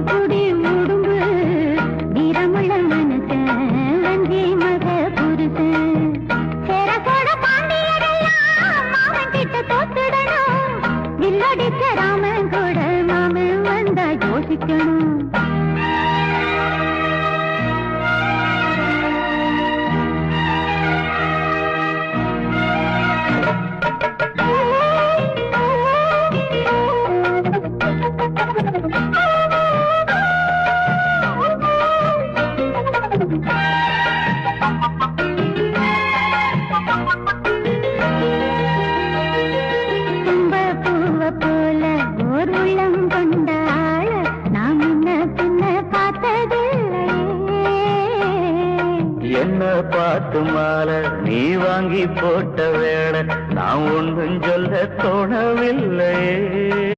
புடி உடும்பு வீரமுள்ள மனச வஞ்சி மக புருசு சேரசோட பாண்டியரெல்லாம் மாமன் கிட்ட தோத்துடணும் வில்லடிச்ச ராமன் கூட மாமன் வந்தா யோசிக்கணும் என்ன பார்த்து மாலை நீ வாங்கி போட்ட வேட நான் ஒன்றும் சொல்ல தோணவில்லையே.